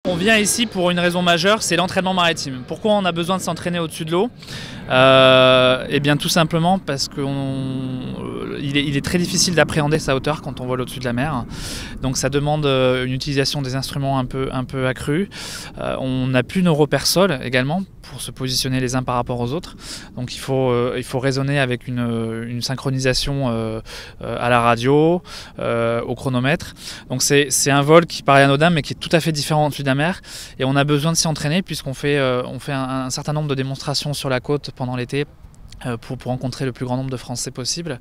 On vient ici pour une raison majeure, c'est l'entraînement maritime. Pourquoi on a besoin de s'entraîner au-dessus de l'eau? Eh bien tout simplement parce qu'il est très difficile d'appréhender sa hauteur quand on vole au-dessus de la mer. Donc ça demande une utilisation des instruments un peu accrue. On n'a plus nos repères sol également pour se positionner les uns par rapport aux autres. Donc il faut raisonner avec une synchronisation à la radio, au chronomètre. Donc c'est un vol qui paraît anodin mais qui est tout à fait différent au-dessus de la mer. Et on a besoin de s'y entraîner puisqu'on fait un certain nombre de démonstrations sur la côte pendant l'été pour rencontrer le plus grand nombre de Français possible.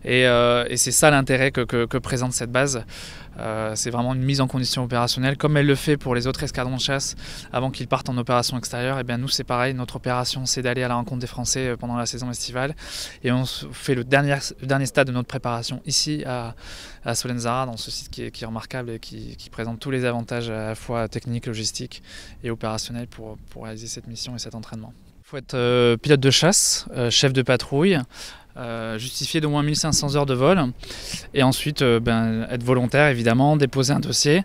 Et c'est ça l'intérêt que présente cette base. C'est vraiment une mise en condition opérationnelle, comme elle le fait pour les autres escadrons de chasse avant qu'ils partent en opération extérieure. Et bien nous c'est pareil, notre opération c'est d'aller à la rencontre des Français pendant la saison estivale. Et on fait le dernier stade de notre préparation ici à Solenzara, dans ce site qui est remarquable et qui présente tous les avantages à la fois techniques, logistiques et opérationnels pour réaliser cette mission et cet entraînement. Il faut être pilote de chasse, chef de patrouille, justifié d'au moins 1500 heures de vol et ensuite être volontaire évidemment, déposer un dossier.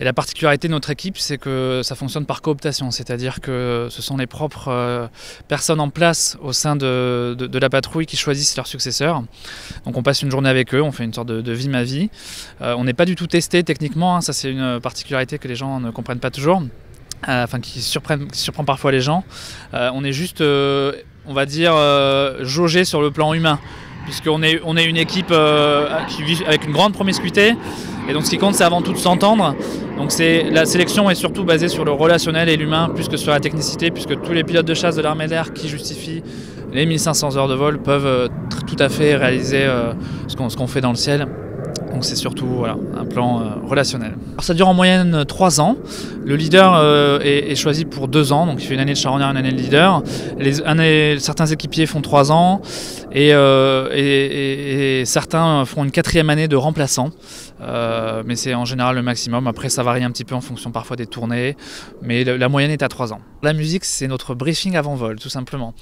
Et la particularité de notre équipe, c'est que ça fonctionne par cooptation, c'est-à-dire que ce sont les propres personnes en place au sein de la patrouille qui choisissent leurs successeurs. Donc on passe une journée avec eux, on fait une sorte de vie ma vie. On n'est pas du tout testé techniquement, ça c'est une particularité que les gens ne comprennent pas toujours. Qui surprend parfois les gens. On est juste, on va dire, jaugé sur le plan humain, puisqu'on est une équipe qui vit avec une grande promiscuité, et donc ce qui compte c'est avant tout de s'entendre. Donc la sélection est surtout basée sur le relationnel et l'humain, plus que sur la technicité, puisque tous les pilotes de chasse de l'armée de l'air qui justifient les 1500 heures de vol peuvent tout à fait réaliser ce qu'on fait dans le ciel. Donc c'est surtout un plan relationnel. Alors ça dure en moyenne 3 ans. Le leader est choisi pour 2 ans, donc il fait une année de charognard, une année de leader. Certains équipiers font 3 ans et certains font une 4e année de remplaçant. Mais c'est en général le maximum. Après ça varie un petit peu en fonction parfois des tournées, mais la moyenne est à 3 ans. La musique c'est notre briefing avant vol tout simplement.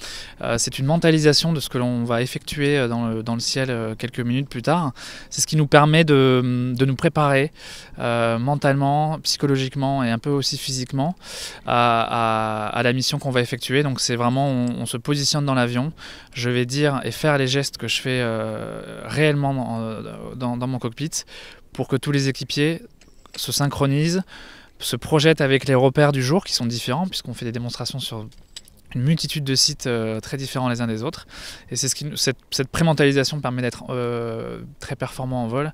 C'est une mentalisation de ce que l'on va effectuer dans le ciel quelques minutes plus tard. C'est ce qui nous permet de nous préparer mentalement, psychologiquement et un peu aussi physiquement à la mission qu'on va effectuer. Donc c'est vraiment, on se positionne dans l'avion, je vais dire et faire les gestes que je fais réellement dans mon cockpit pour que tous les équipiers se synchronisent, se projettent avec les repères du jour qui sont différents puisqu'on fait des démonstrations sur une multitude de sites très différents les uns des autres. Et c'est cette prémentalisation permet d'être très performant en vol.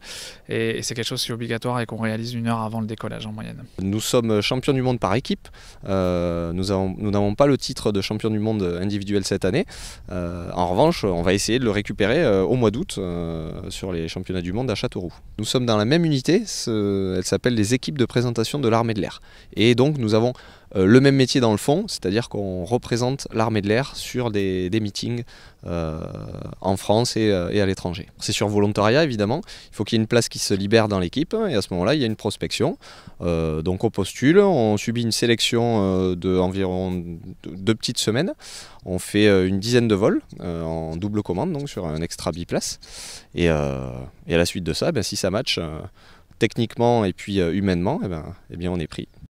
Et c'est quelque chose qui est obligatoire et qu'on réalise 1 heure avant le décollage en moyenne. Nous sommes champions du monde par équipe. Nous n'avons pas le titre de champion du monde individuel cette année. En revanche, on va essayer de le récupérer au mois d'août sur les championnats du monde à Châteauroux. Nous sommes dans la même unité, elle s'appelle les équipes de présentation de l'armée de l'air. Et donc nous avons le même métier dans le fond, c'est-à-dire qu'on représente l'armée de l'air sur des meetings en France et à l'étranger. C'est sur volontariat évidemment, il faut qu'il y ait une place qui se libère dans l'équipe et à ce moment-là il y a une prospection. Donc on postule, on subit une sélection d'environ 2 petites semaines. On fait une dizaine de vols en double commande, donc sur un extra biplace. Et à la suite de ça, si ça match techniquement et puis humainement, eh bien on est pris.